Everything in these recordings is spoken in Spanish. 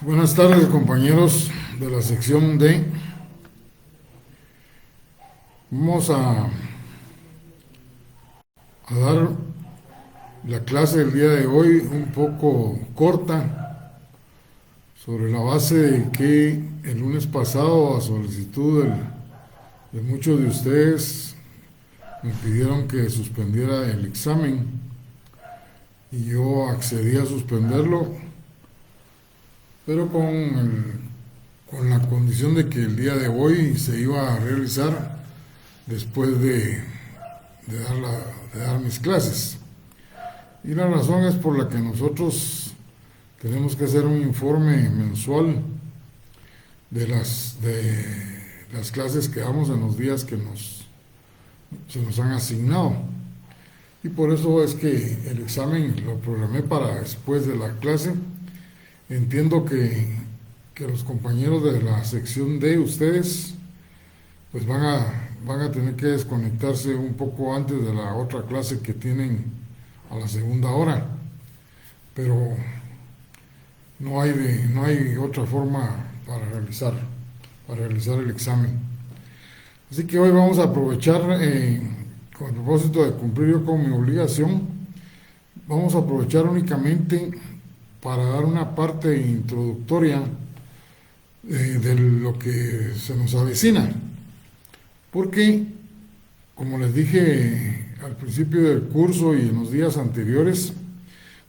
Buenas tardes, compañeros de la sección D. Vamos a dar la clase del día de hoy un poco corta, sobre la base de que el lunes pasado, a solicitud de muchos de ustedes, me pidieron que suspendiera el examen y yo accedí a suspenderlo, pero con la condición de que el día de hoy se iba a realizar después de dar mis clases. Y la razón es por la que nosotros tenemos que hacer un informe mensual de las clases que damos en los días que se nos han asignado. Y por eso es que el examen lo programé para después de la clase. Entiendo que los compañeros de la sección D, ustedes, pues van a tener que desconectarse un poco antes de la otra clase que tienen a la segunda hora, pero no hay otra forma para realizar el examen. Así que hoy vamos a aprovechar, con el propósito de cumplir yo con mi obligación, vamos a aprovechar únicamente para dar una parte introductoria de lo que se nos avecina. Porque, como les dije al principio del curso y en los días anteriores,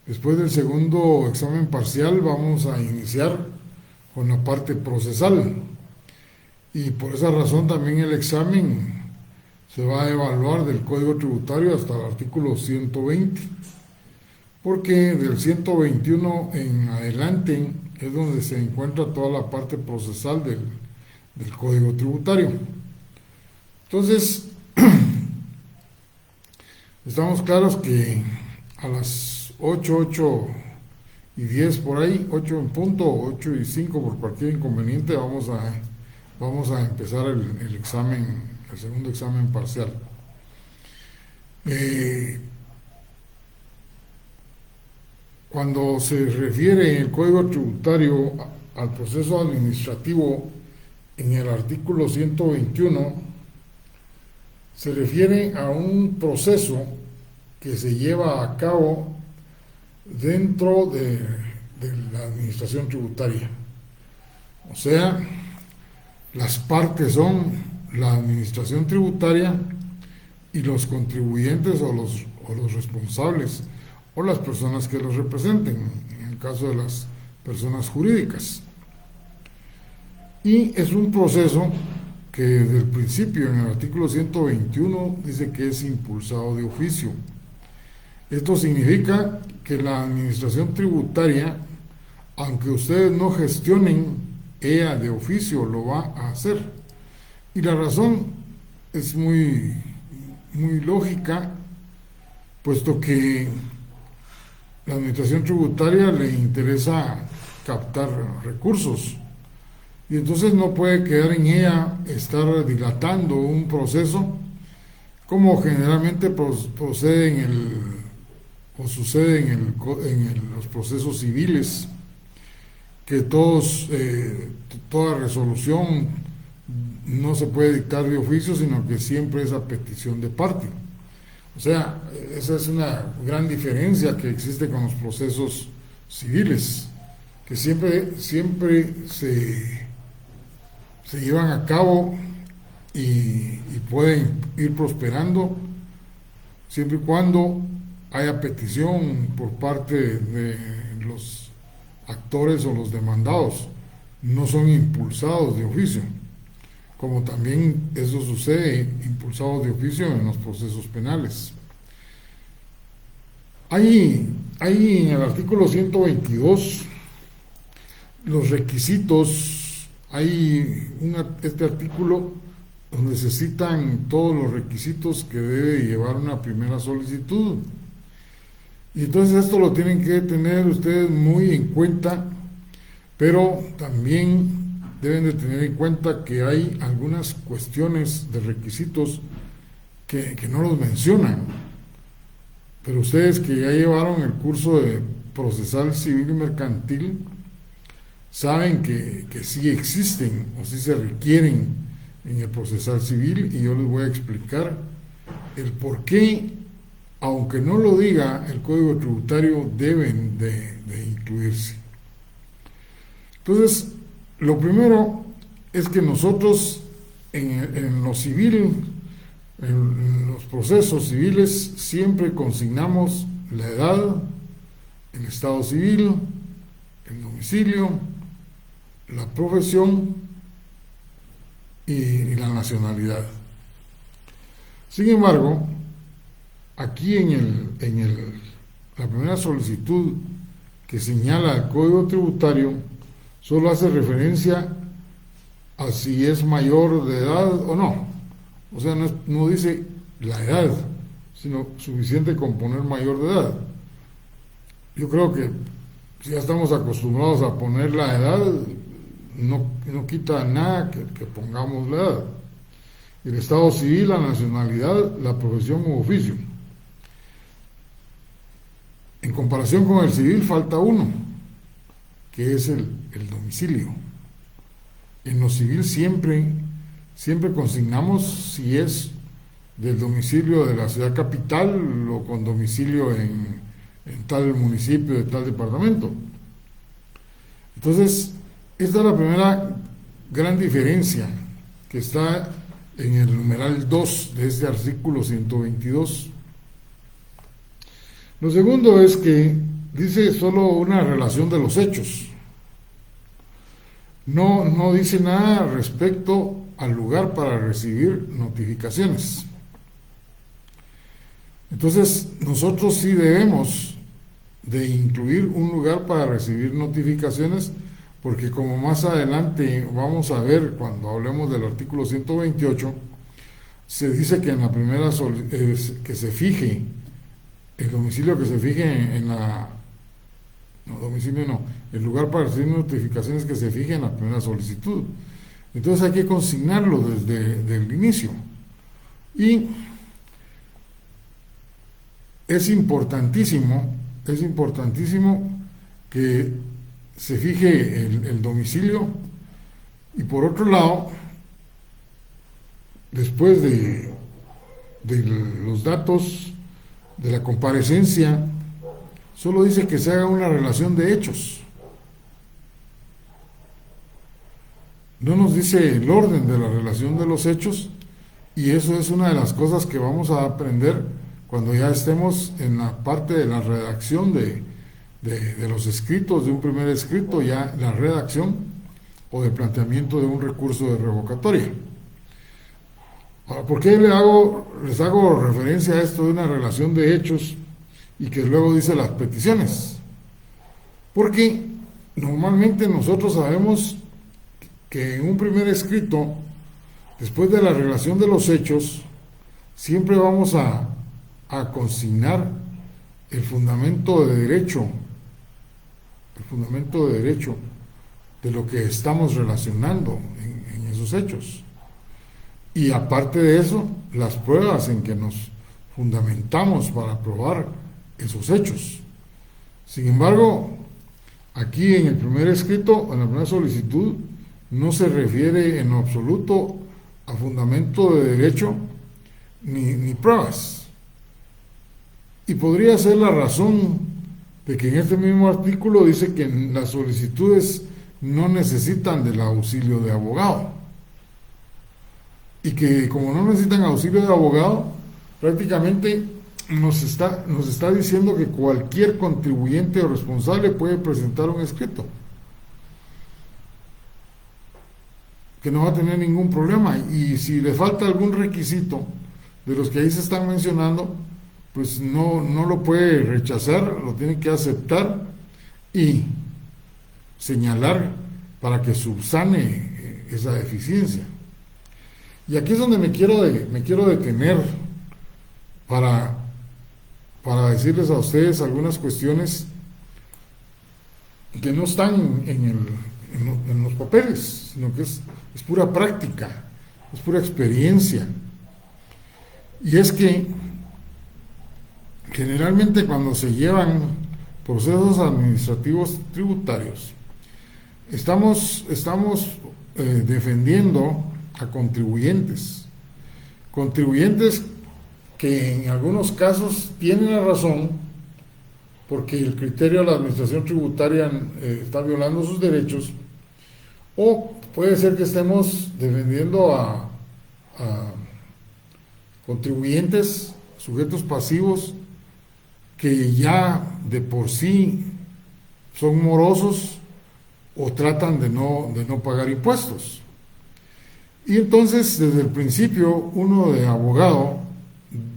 después del segundo examen parcial vamos a iniciar con la parte procesal. Y por esa razón también el examen se va a evaluar del Código Tributario hasta el artículo 120. Porque del 121 en adelante es donde se encuentra toda la parte procesal del Código Tributario. Entonces, estamos claros que a las 8:10 por ahí, 8 en punto, 8:05 por cualquier inconveniente, vamos a empezar el examen, el segundo examen parcial. Cuando se refiere en el Código Tributario al proceso administrativo, en el artículo 121, se refiere a un proceso que se lleva a cabo dentro de la administración tributaria. O sea, las partes son la administración tributaria y los contribuyentes o los responsables o las personas que los representen, en el caso de las personas jurídicas. Y es un proceso que desde el principio, en el artículo 121, dice que es impulsado de oficio. Esto significa que la administración tributaria, aunque ustedes no gestionen, ella de oficio lo va a hacer. Y la razón es muy lógica, puesto que la administración tributaria le interesa captar recursos y entonces no puede quedar en ella estar dilatando un proceso como generalmente sucede en los procesos civiles, que toda resolución no se puede dictar de oficio, sino que siempre es a petición de parte. O sea, esa es una gran diferencia que existe con los procesos civiles, que siempre se llevan a cabo y pueden ir prosperando siempre y cuando haya petición por parte de los actores o los demandados. No son impulsados de oficio, como también eso sucede impulsados de oficio en los procesos penales. Hay en el artículo 122 los requisitos, este artículo donde se citan todos los requisitos que debe llevar una primera solicitud. Y entonces esto lo tienen que tener ustedes muy en cuenta, pero también deben de tener en cuenta que hay algunas cuestiones de requisitos que no los mencionan. Pero ustedes que ya llevaron el curso de procesal civil y mercantil saben que sí existen o sí se requieren en el procesal civil, y yo les voy a explicar el por qué, aunque no lo diga el Código Tributario, deben de incluirse. Entonces, lo primero es que nosotros en lo civil, en los procesos civiles, siempre consignamos la edad, el estado civil, el domicilio, la profesión y la nacionalidad. Sin embargo, aquí la primera solicitud que señala el Código Tributario solo hace referencia a si es mayor de edad o no. O sea, no dice la edad, sino suficiente con poner mayor de edad. Yo creo que si ya estamos acostumbrados a poner la edad, no quita nada que pongamos la edad. El estado civil, la nacionalidad, la profesión u oficio. En comparación con el civil falta uno, que es el domicilio. En lo civil siempre consignamos si es del domicilio de la ciudad capital o con domicilio en tal municipio, de tal departamento. Entonces, esta es la primera gran diferencia que está en el numeral 2 de este artículo 122. Lo segundo es que dice solo una relación de los hechos. No dice nada respecto al lugar para recibir notificaciones. Entonces, nosotros sí debemos de incluir un lugar para recibir notificaciones, porque como más adelante vamos a ver cuando hablemos del artículo 128, se dice que en la primera que se fije el domicilio, que se fije el lugar para recibir notificaciones que se fije en la primera solicitud. Entonces hay que consignarlo desde el inicio. Y es importantísimo que se fije el domicilio, y por otro lado, después de los datos de la comparecencia, solo dice que se haga una relación de hechos. No nos dice el orden de la relación de los hechos, y eso es una de las cosas que vamos a aprender cuando ya estemos en la parte de la redacción de los escritos, de un primer escrito, ya la redacción o de planteamiento de un recurso de revocatoria. Ahora, ¿por qué les hago referencia a esto de una relación de hechos y que luego dice las peticiones? Porque normalmente nosotros sabemos que en un primer escrito, después de la relación de los hechos, siempre vamos a consignar el fundamento de derecho, de lo que estamos relacionando en esos hechos. Y aparte de eso, las pruebas en que nos fundamentamos para probar esos hechos. Sin embargo, aquí en el primer escrito, en la primera solicitud, no se refiere en lo absoluto a fundamento de derecho ni pruebas. Y podría ser la razón de que en este mismo artículo dice que las solicitudes no necesitan del auxilio de abogado. Y que como no necesitan auxilio de abogado, prácticamente nos está diciendo que cualquier contribuyente o responsable puede presentar un escrito, que no va a tener ningún problema. Y si le falta algún requisito de los que ahí se están mencionando, pues no lo puede rechazar, lo tiene que aceptar y señalar para que subsane esa deficiencia. Y aquí es donde me quiero detener para decirles a ustedes algunas cuestiones que no están en los papeles, sino que es pura práctica, es pura experiencia. Y es que generalmente cuando se llevan procesos administrativos tributarios, estamos defendiendo a contribuyentes que en algunos casos tienen la razón, porque el criterio de la administración tributaria está violando sus derechos, o puede ser que estemos defendiendo a contribuyentes, sujetos pasivos, que ya de por sí son morosos o tratan de no pagar impuestos. Y entonces, desde el principio, uno de abogado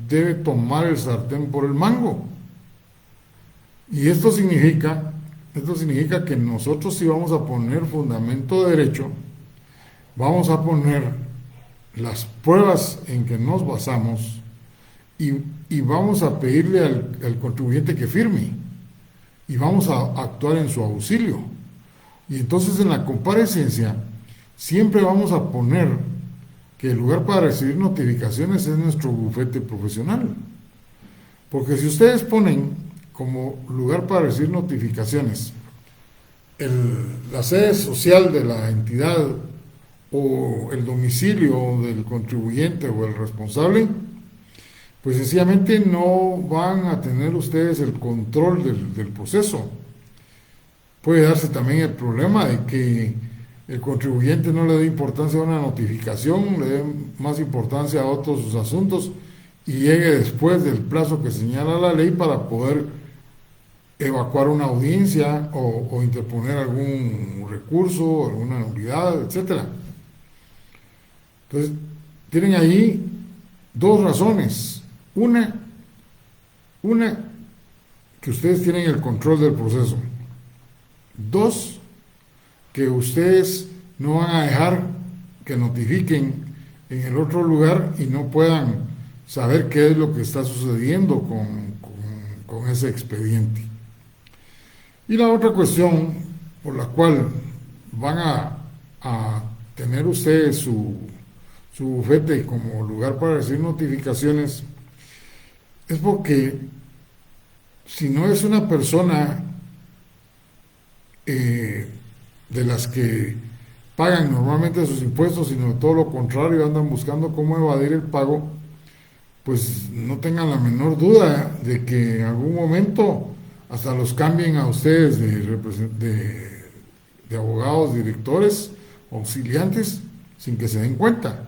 debe tomar el sartén por el mango. Y esto significa que nosotros, si vamos a poner fundamento de derecho, vamos a poner las pruebas en que nos basamos y vamos a pedirle al contribuyente que firme y vamos a actuar en su auxilio. Y entonces, en la comparecencia siempre vamos a poner que el lugar para recibir notificaciones es nuestro bufete profesional. Porque si ustedes ponen como lugar para recibir notificaciones la sede social de la entidad o el domicilio del contribuyente o el responsable, pues sencillamente no van a tener ustedes el control del proceso. Puede darse también el problema de que el contribuyente no le dé importancia a una notificación, le dé más importancia a otros asuntos y llegue después del plazo que señala la ley para poder evacuar una audiencia o interponer algún recurso, alguna nulidad, etc. Entonces, tienen ahí dos razones. Una, que ustedes tienen el control del proceso. Dos, que ustedes no van a dejar que notifiquen en el otro lugar y no puedan saber qué es lo que está sucediendo con ese expediente. Y la otra cuestión por la cual van a tener ustedes su bufete como lugar para recibir notificaciones es porque si no es una persona de las que pagan normalmente sus impuestos, sino todo lo contrario, andan buscando cómo evadir el pago, pues no tengan la menor duda de que en algún momento hasta los cambien a ustedes de abogados, directores, auxiliantes, sin que se den cuenta,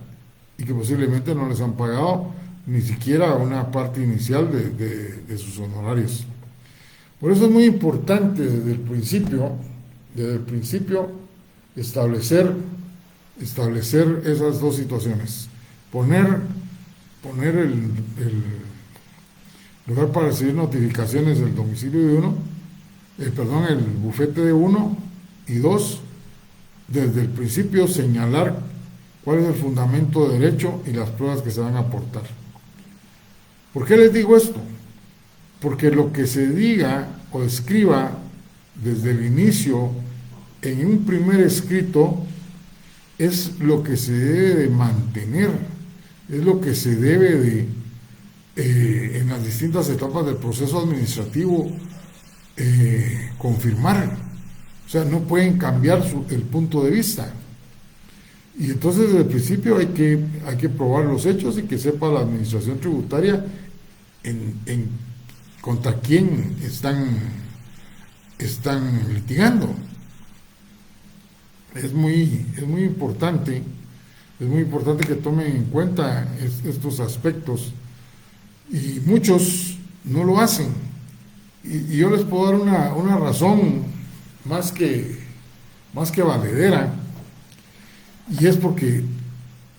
y que posiblemente no les han pagado ni siquiera una parte inicial de sus honorarios. Por eso es muy importante desde el principio establecer esas dos situaciones. Poner el lugar para recibir notificaciones del domicilio de uno, el bufete de uno, y dos, desde el principio señalar cuál es el fundamento de derecho y las pruebas que se van a aportar. ¿Por qué les digo esto? Porque lo que se diga o escriba desde el inicio en un primer escrito es lo que se debe de mantener, es lo que se debe de en las distintas etapas del proceso administrativo confirmar. O sea, no pueden cambiar el punto de vista. Y entonces desde el principio hay que probar los hechos y que sepa la administración tributaria contra quién están litigando. Es muy importante que tomen en cuenta estos aspectos, y muchos no lo hacen, y yo les puedo dar una razón más que valedera, y es porque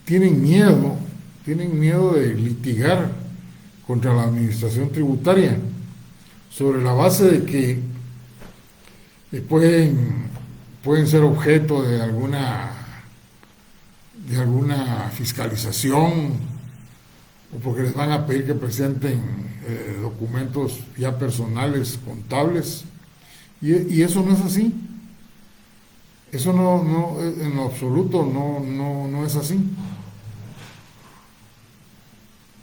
tienen miedo de litigar contra la administración tributaria sobre la base de que pueden ser objeto de alguna fiscalización, o porque les van a pedir que presenten documentos ya personales, contables, y eso no es así. Eso no en lo absoluto no es así.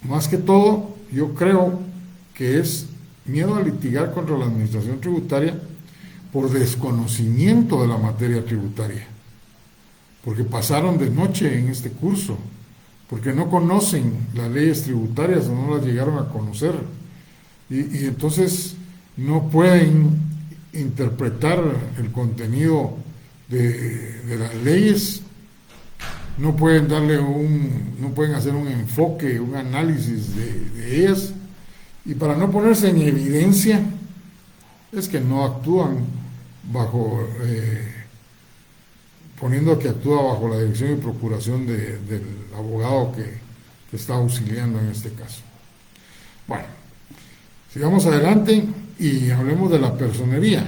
Más que todo, yo creo que es miedo a litigar contra la administración tributaria, por desconocimiento de la materia tributaria, porque pasaron de noche en este curso, porque no conocen las leyes tributarias o no las llegaron a conocer, y entonces no pueden interpretar el contenido de las leyes, no pueden no pueden hacer un enfoque, un análisis de ellas, y para no ponerse en evidencia es que no actúan bajo, poniendo que actúa bajo la dirección y procuración del abogado que está auxiliando en este caso. Bueno, sigamos adelante y hablemos de la personería.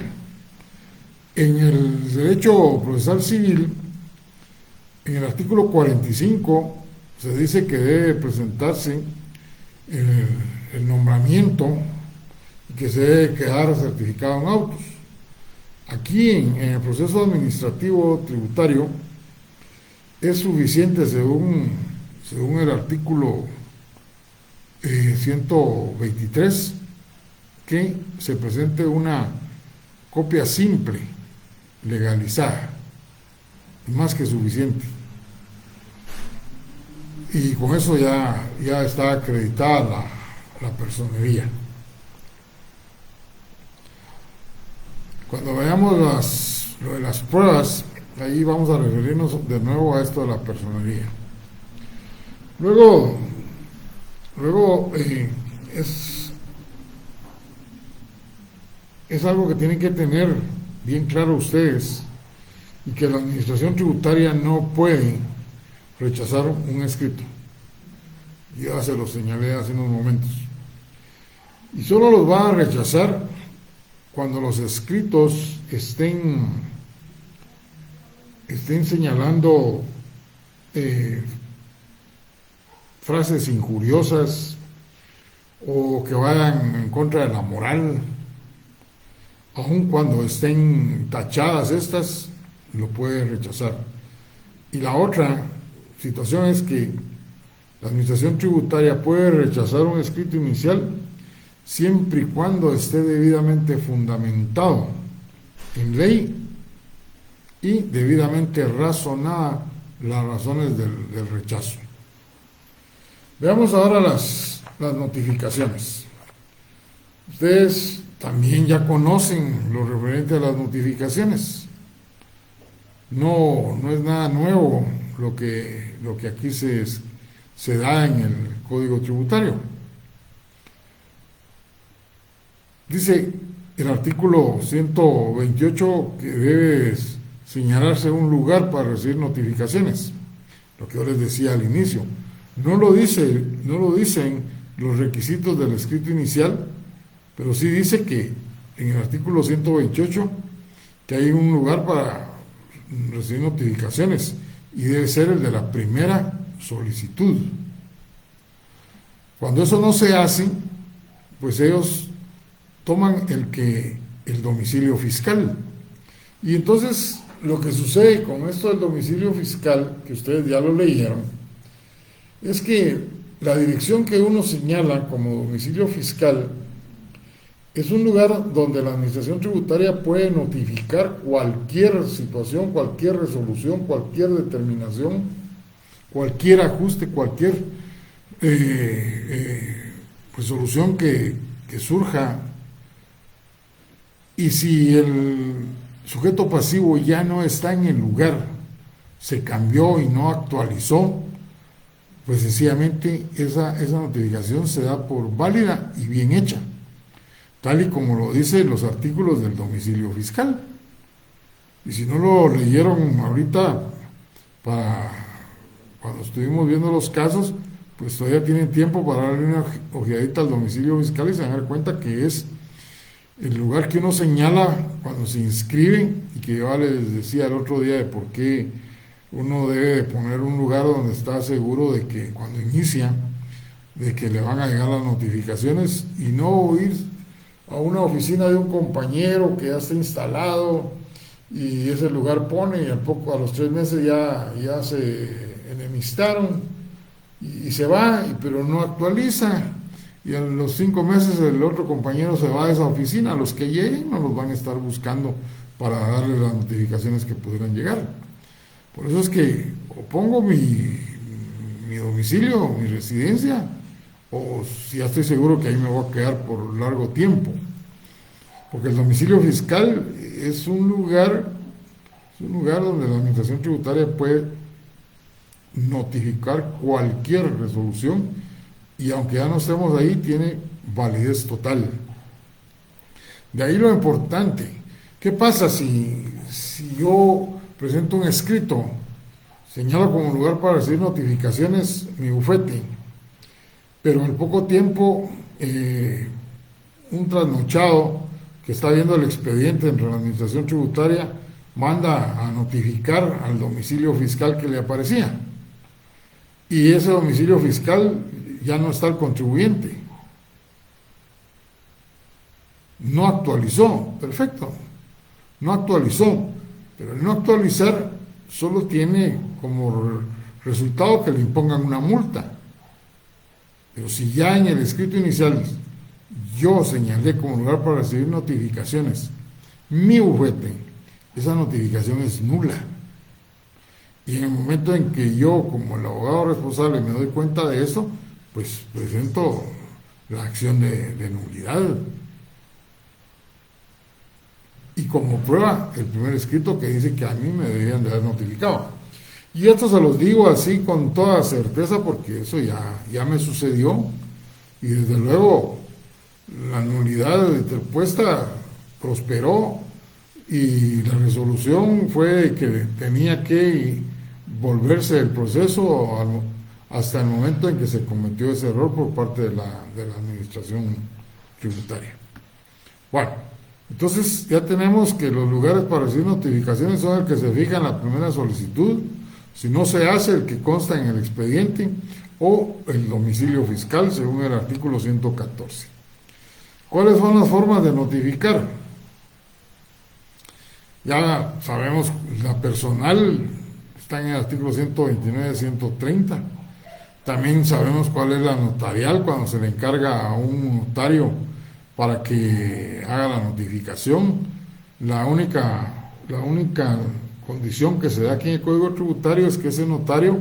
En el derecho procesal civil, en el artículo 45, se dice que debe presentarse el nombramiento y que se debe quedar certificado en autos. Aquí en el proceso administrativo tributario es suficiente, según el artículo 123, que se presente una copia simple, legalizada, más que suficiente. Y con eso ya está acreditada la personería. Cuando veamos lo de las pruebas, ahí vamos a referirnos de nuevo a esto de la personería. Luego es algo que tienen que tener bien claro ustedes, y que la administración tributaria no puede rechazar un escrito. Ya se lo señalé hace unos momentos. Y solo los va a rechazar cuando los escritos estén señalando frases injuriosas o que vayan en contra de la moral. Aun cuando estén tachadas estas, lo puede rechazar. Y la otra situación es que la administración tributaria puede rechazar un escrito inicial siempre y cuando esté debidamente fundamentado en ley y debidamente razonada las razones del rechazo. Veamos ahora las notificaciones. Ustedes también ya conocen lo referente a las notificaciones. No es nada nuevo lo que aquí se da en el Código Tributario. Dice el artículo 128 que debe señalarse un lugar para recibir notificaciones, lo que yo les decía al inicio. No lo dicen los requisitos del escrito inicial, pero sí dice que en el artículo 128 que hay un lugar para recibir notificaciones y debe ser el de la primera solicitud. Cuando eso no se hace, pues ellos toman el domicilio fiscal. Y entonces lo que sucede con esto del domicilio fiscal, que ustedes ya lo leyeron, es que la dirección que uno señala como domicilio fiscal es un lugar donde la administración tributaria puede notificar cualquier situación, cualquier resolución, cualquier determinación, cualquier ajuste, cualquier resolución que surja. Y si el sujeto pasivo ya no está en el lugar, se cambió y no actualizó, pues sencillamente esa notificación se da por válida y bien hecha, tal y como lo dicen los artículos del domicilio fiscal. Y si no lo leyeron ahorita, cuando estuvimos viendo los casos, pues todavía tienen tiempo para darle una ojeadita al domicilio fiscal y se van a dar cuenta que es el lugar que uno señala cuando se inscribe, y que yo les decía el otro día de por qué uno debe de poner un lugar donde está seguro de que cuando inicia, de que le van a llegar las notificaciones, y no ir a una oficina de un compañero que ya está instalado y ese lugar pone, y a los 3 meses ya se enemistaron y se va, pero no actualiza. y a los 5 meses el otro compañero se va a esa oficina. Los que lleguen no los van a estar buscando para darle las notificaciones que pudieran llegar. Por eso es que o pongo mi domicilio, mi residencia, o si ya estoy seguro que ahí me voy a quedar por largo tiempo. Porque el domicilio fiscal es un lugar donde la Administración Tributaria puede notificar cualquier resolución, y aunque ya no estemos ahí, tiene validez total. De ahí lo importante. ¿Qué pasa si yo presento un escrito, señalo como lugar para recibir notificaciones mi bufete, pero en poco tiempo un trasnochado que está viendo el expediente entre la Administración Tributaria manda a notificar al domicilio fiscal que le aparecía? Y ese domicilio fiscal ya no está el contribuyente. No actualizó, perfecto, no actualizó, pero el no actualizar solo tiene como resultado que le impongan una multa. Pero si ya en el escrito inicial yo señalé como lugar para recibir notificaciones mi bufete, esa notificación es nula. Y en el momento en que yo, como el abogado responsable, me doy cuenta de eso, pues presento la acción de nulidad. Y como prueba, el primer escrito que dice que a mí me deberían de haber notificado. Y esto se los digo así con toda certeza porque eso ya me sucedió. Y desde luego, la nulidad interpuesta prosperó y la resolución fue que tenía que volverse el proceso hasta el momento en que se cometió ese error por parte de la Administración Tributaria. Bueno, entonces ya tenemos que los lugares para recibir notificaciones son el que se fija en la primera solicitud, si no se hace el que consta en el expediente, o el domicilio fiscal según el artículo 114. ¿Cuáles son las formas de notificar? Ya sabemos, la personal está en el artículo 129, 130. También sabemos cuál es la notarial, cuando se le encarga a un notario para que haga la notificación. La única condición que se da aquí en el Código Tributario es que ese notario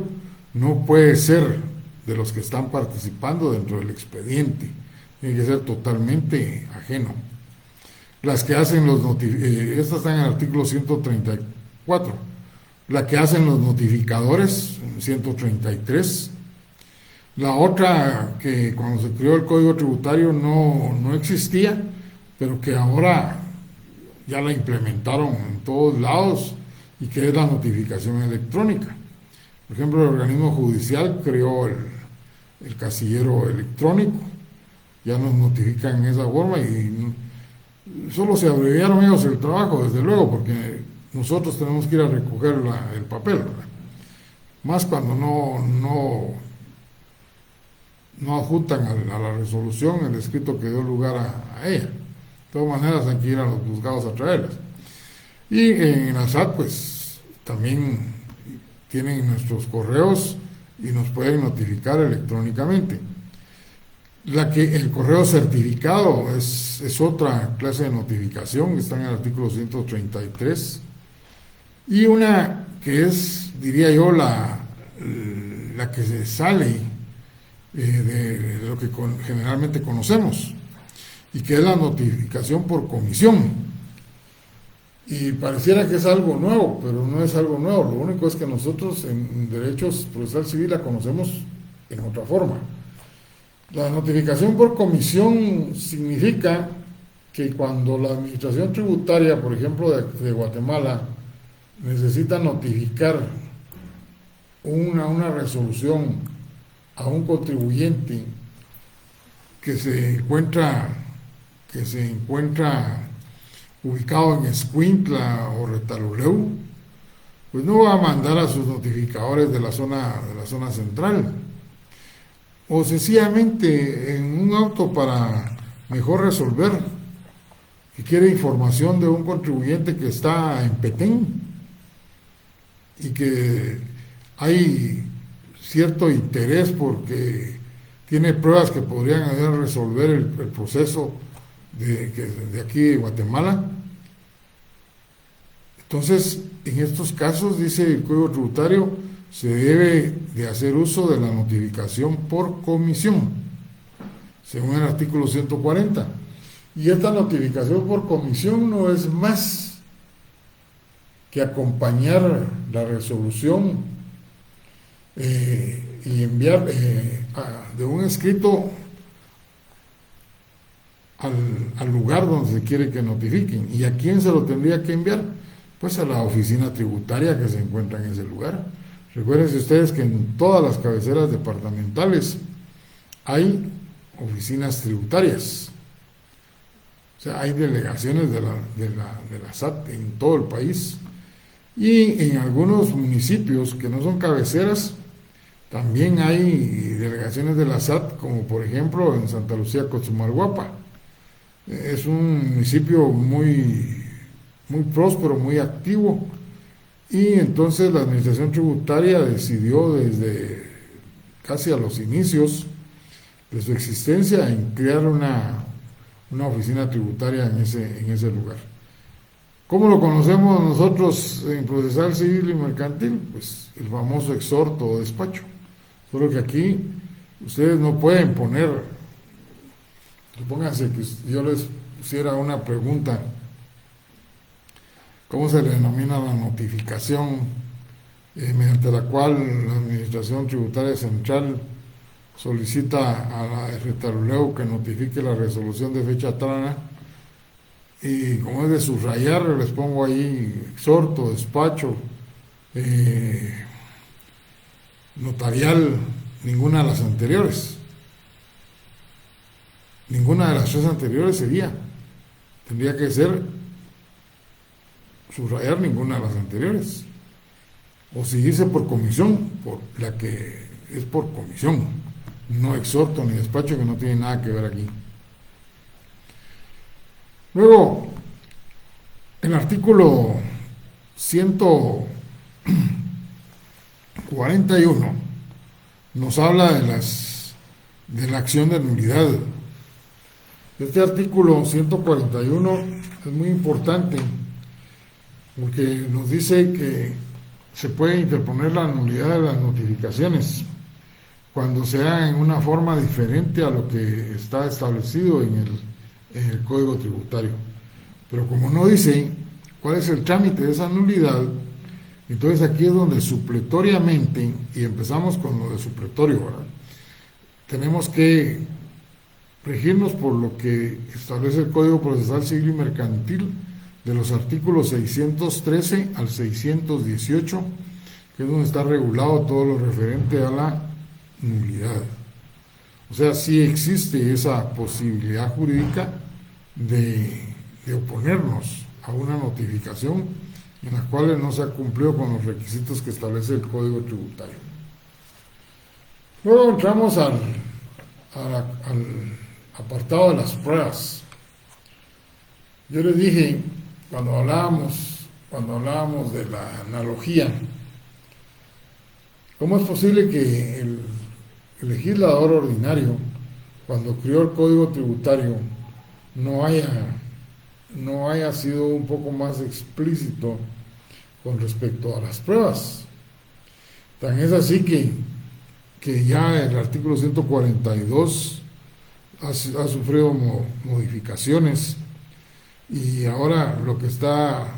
no puede ser de los que están participando dentro del expediente, tiene que ser totalmente ajeno. Las que hacen estas están en el artículo 134, la que hacen los notificadores, 133. La otra, que cuando se creó el Código Tributario no existía, pero que ahora ya la implementaron en todos lados, y que es la notificación electrónica. Por ejemplo, el organismo judicial creó el casillero electrónico, ya nos notifican en esa forma, y solo se abreviaron ellos el trabajo, desde luego, porque nosotros tenemos que ir a recoger el papel, ¿verdad? Más cuando no adjuntan a la resolución el escrito que dio lugar a ella. De todas maneras hay que ir a los juzgados a traerlas. Y en la SAT pues también tienen nuestros correos y nos pueden notificar electrónicamente. El correo certificado es otra clase de notificación que está en el artículo 133, y una que es, diría yo, la que se sale de lo que generalmente conocemos, y que es la notificación por comisión. Y pareciera que es algo nuevo, pero no es algo nuevo. Lo único es que nosotros en derechos procesal civil la conocemos en otra forma. La notificación por comisión significa que cuando la Administración Tributaria, por ejemplo, de Guatemala, necesita notificar una resolución a un contribuyente que se encuentra ubicado en Escuintla o Retaluleu, pues no va a mandar a sus notificadores de la zona central, o sencillamente en un auto para mejor resolver, que quiere información de un contribuyente que está en Petén y que hay cierto interés porque tiene pruebas que podrían ayudar a resolver el proceso de aquí de Guatemala. Entonces, en estos casos, dice el Código Tributario, se debe de hacer uso de la notificación por comisión, según el artículo 140. Y esta notificación por comisión no es más que acompañar la resolución y enviar de un escrito al lugar donde se quiere que notifiquen. ¿Y a quién se lo tendría que enviar? Pues a la oficina tributaria que se encuentra en ese lugar. Recuerden ustedes que en todas las cabeceras departamentales hay oficinas tributarias. O sea, hay delegaciones de la SAT en todo el país. Y en algunos municipios que no son cabeceras, también hay delegaciones de la SAT, como por ejemplo en Santa Lucía, Cochumalguapa. Es un municipio muy próspero, muy activo, y entonces la administración tributaria decidió desde casi a los inicios de su existencia en crear una oficina tributaria en ese lugar. ¿Cómo lo conocemos nosotros en procesal civil y mercantil? Pues el famoso exhorto o despacho. Solo que aquí ustedes no pueden poner, supónganse que yo les pusiera una pregunta: ¿cómo se le denomina la notificación mediante la cual la Administración Tributaria Central solicita a la FETARULEO que notifique la resolución de fecha trana? Y como es de subrayar, les pongo ahí exhorto, despacho, notarial, ninguna de las anteriores. Ninguna de las tres anteriores tendría que ser subrayar ninguna de las anteriores, o seguirse por comisión, por la que es por comisión, no exhorto ni despacho, que no tiene nada que ver aquí. Luego, el artículo 141 nos habla de la acción de nulidad. Este artículo 141 es muy importante porque nos dice que se puede interponer la nulidad de las notificaciones cuando sea en una forma diferente a lo que está establecido en el Código Tributario. Pero como no dice cuál es el trámite de esa nulidad, entonces aquí es donde supletoriamente, y empezamos con lo de supletorio, ¿verdad?, tenemos que regirnos por lo que establece el Código Procesal Civil y Mercantil, de los artículos 613 al 618, que es donde está regulado todo lo referente a la nulidad. O sea, sí existe esa posibilidad jurídica de oponernos a una notificación en la cual no se ha cumplido con los requisitos que establece el Código Tributario. Luego entramos al apartado de las pruebas. Yo les dije, cuando hablábamos de la analogía, ¿cómo es posible que el legislador ordinario, cuando creó el Código Tributario, no haya sido un poco más explícito con respecto a las pruebas? Tan es así que ya el artículo 142 ha sufrido modificaciones, y ahora lo que está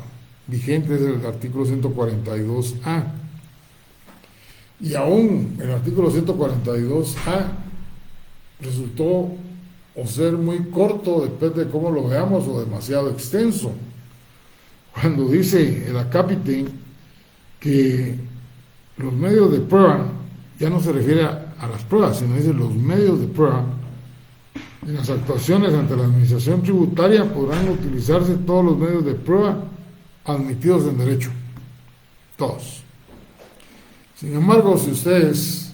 vigente es el artículo 142A. Y aún el artículo 142A resultó o ser muy corto, depende de cómo lo veamos, o demasiado extenso, cuando dice el acápite que los medios de prueba, ya no se refiere a las pruebas, sino dice los medios de prueba, en las actuaciones ante la Administración Tributaria podrán utilizarse todos los medios de prueba admitidos en derecho, todos. Sin embargo, si ustedes,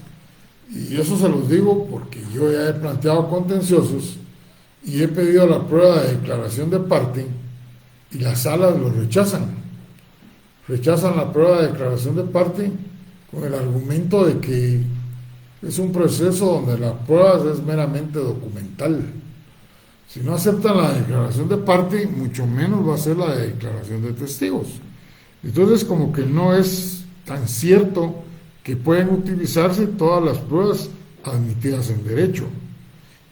y eso se los digo porque yo ya he planteado contenciosos y he pedido la prueba de declaración de parte, y las salas lo rechazan la prueba de declaración de parte con el argumento de que es un proceso donde la prueba es meramente documental. Si no aceptan la declaración de parte, mucho menos va a ser la declaración de testigos. Entonces, como que no es tan cierto que pueden utilizarse todas las pruebas admitidas en derecho.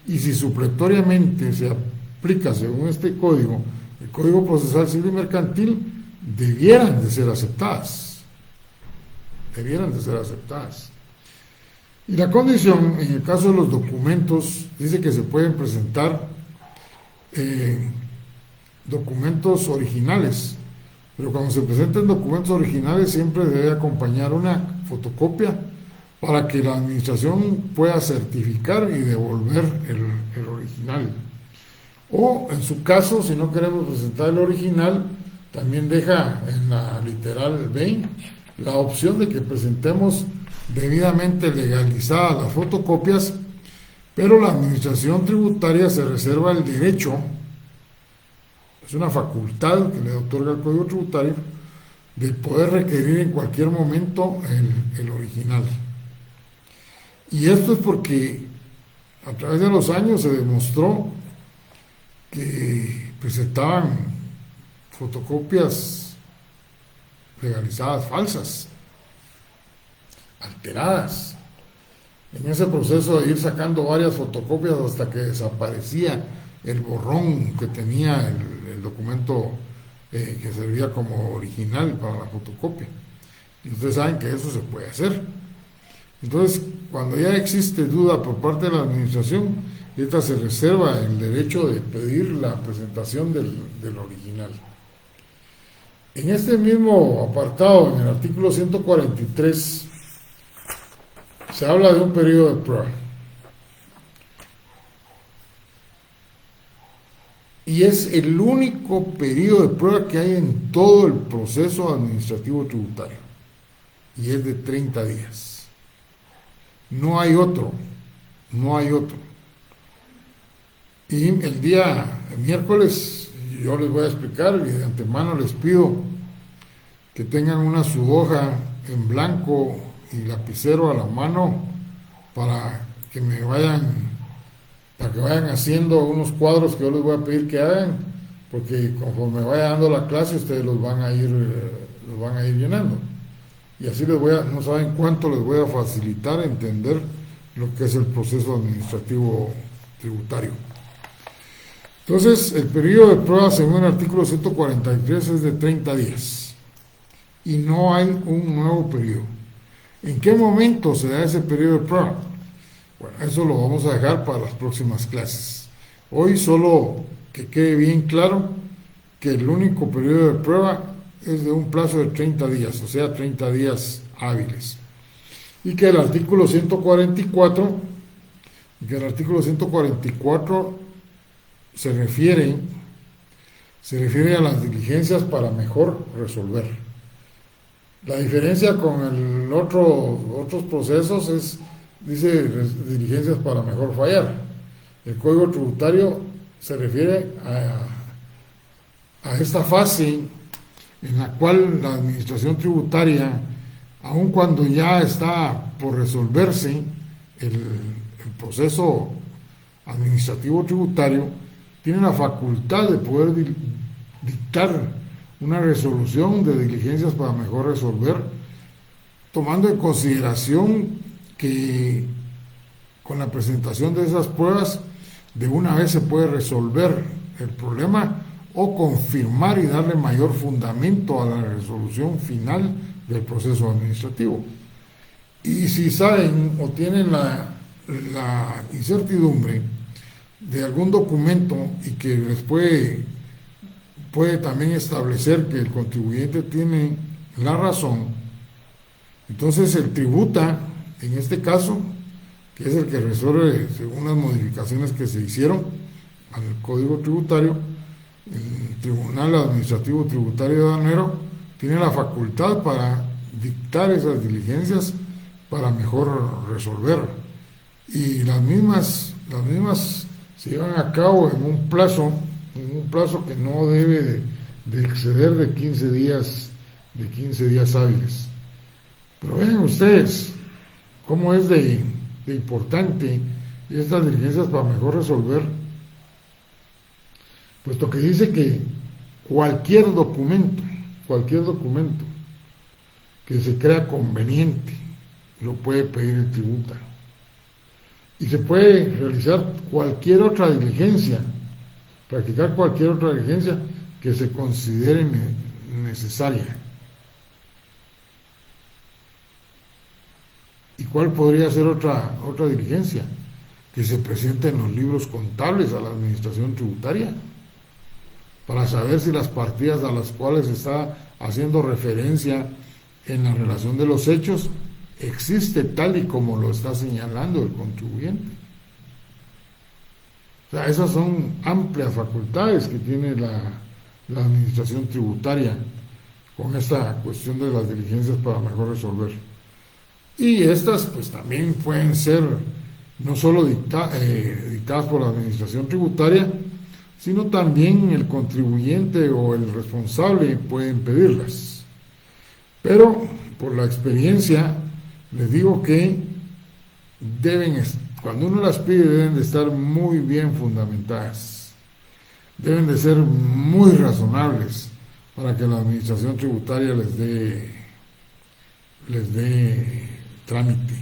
Y si supletoriamente se aplica según este código, el Código Procesal Civil y Mercantil, debieran de ser aceptadas. Debieran de ser aceptadas. Y la condición, en el caso de los documentos, dice que se pueden presentar documentos originales, pero cuando se presenten documentos originales siempre debe acompañar una fotocopia para que la administración pueda certificar y devolver el original. O en su caso, si no queremos presentar el original, también deja en la literal B la opción de que presentemos debidamente legalizadas las fotocopias, pero la administración tributaria se reserva el derecho, es una facultad que le otorga el Código Tributario, de poder requerir en cualquier momento el original. Y esto es porque a través de los años se demostró que presentaban fotocopias legalizadas falsas, alteradas. En ese proceso de ir sacando varias fotocopias hasta que desaparecía el borrón que tenía el documento que servía como original para la fotocopia. Y ustedes saben que eso se puede hacer. Entonces, cuando ya existe duda por parte de la administración, esta se reserva el derecho de pedir la presentación del original. En este mismo apartado, en el artículo 143, se habla de un periodo de prueba. Y es el único periodo de prueba que hay en todo el proceso administrativo tributario. Y es de 30 días. No hay otro. No hay otro. Y el miércoles, yo les voy a explicar, y de antemano les pido que tengan su hoja en blanco y lapicero a la mano para que vayan haciendo unos cuadros que yo les voy a pedir que hagan, porque conforme vaya dando la clase ustedes los van a ir llenando. Y así no saben cuánto les voy a facilitar entender lo que es el proceso administrativo tributario. Entonces, el periodo de prueba según el artículo 143 es de 30 días y no hay un nuevo periodo. ¿En qué momento se da ese periodo de prueba? Bueno, eso lo vamos a dejar para las próximas clases. Hoy solo que quede bien claro que el único periodo de prueba es de un plazo de 30 días, o sea, 30 días hábiles. Y que el artículo 144 se refiere a las diligencias para mejor resolver. La diferencia con otros procesos dice diligencias para mejor fallar. El Código Tributario se refiere a esta fase en la cual la administración tributaria, aun cuando ya está por resolverse el proceso administrativo tributario, tiene la facultad de poder dictar una resolución de diligencias para mejor resolver, tomando en consideración que con la presentación de esas pruebas de una vez se puede resolver el problema o confirmar y darle mayor fundamento a la resolución final del proceso administrativo. Y si saben o tienen la incertidumbre de algún documento y que les puede también establecer que el contribuyente tiene la razón, entonces el tributa, en este caso, que es el que resuelve según las modificaciones que se hicieron al Código Tributario, el Tribunal Administrativo Tributario Aduanero tiene la facultad para dictar esas diligencias para mejor resolver. Y las mismas se llevan a cabo en un plazo que no debe de exceder de 15 días hábiles. Pero vean ustedes cómo es de de importante estas diligencias para mejor resolver, puesto que dice que cualquier documento que se crea conveniente lo puede pedir el tributario. Y se puede realizar cualquier otra diligencia, practicar cualquier otra diligencia que se considere necesaria. ¿Y cuál podría ser otra diligencia? Que se presenten los libros contables a la administración tributaria para saber si las partidas a las cuales se está haciendo referencia en la relación de los hechos existe tal y como lo está señalando el contribuyente. O sea, esas son amplias facultades que tiene la administración tributaria con esta cuestión de las diligencias para mejor resolver. Y estas pues también pueden ser no solo dictadas por la administración tributaria, sino también el contribuyente o el responsable pueden pedirlas. Pero por la experiencia les digo que cuando uno las pide, deben de estar muy bien fundamentadas, deben de ser muy razonables para que la administración tributaria les dé trámite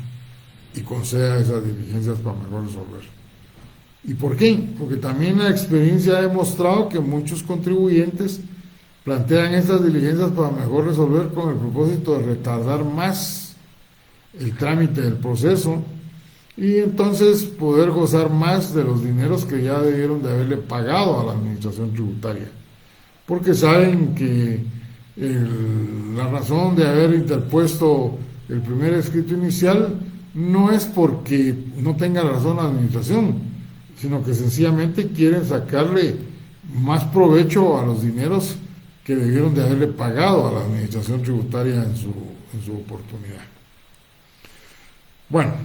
y conceda esas diligencias para mejor resolver. ¿Y por qué? Porque también la experiencia ha demostrado que muchos contribuyentes plantean estas diligencias para mejor resolver con el propósito de retardar más el trámite del proceso y entonces poder gozar más de los dineros que ya debieron de haberle pagado a la administración tributaria, porque saben que la razón de haber interpuesto el primer escrito inicial no es porque no tenga razón la administración, sino que sencillamente quieren sacarle más provecho a los dineros que debieron de haberle pagado a la administración tributaria en su oportunidad. Bueno,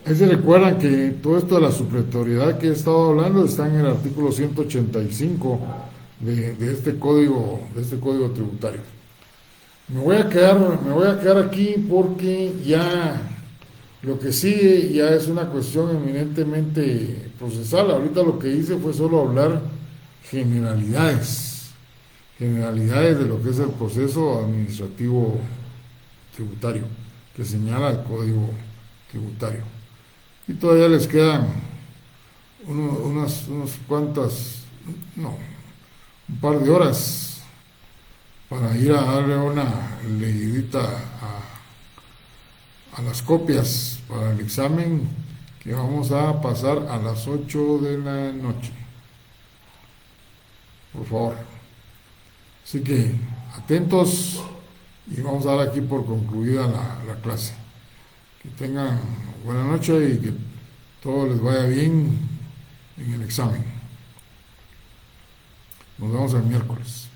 ahí se recuerdan que todo esto de la supletoriedad que he estado hablando está en el artículo 185 de este código tributario. Me voy a quedar aquí porque ya lo que sigue ya es una cuestión eminentemente procesal. Ahorita lo que hice fue solo hablar generalidades de lo que es el proceso administrativo tributario que señala el código tributario. Y todavía les quedan un par de horas para ir a darle una leidita a las copias para el examen que vamos a pasar a las 8 de la noche. Por favor. Así que atentos y vamos a dar aquí por concluida la clase. Que tengan buena noche y que todo les vaya bien en el examen. Nos vemos el miércoles.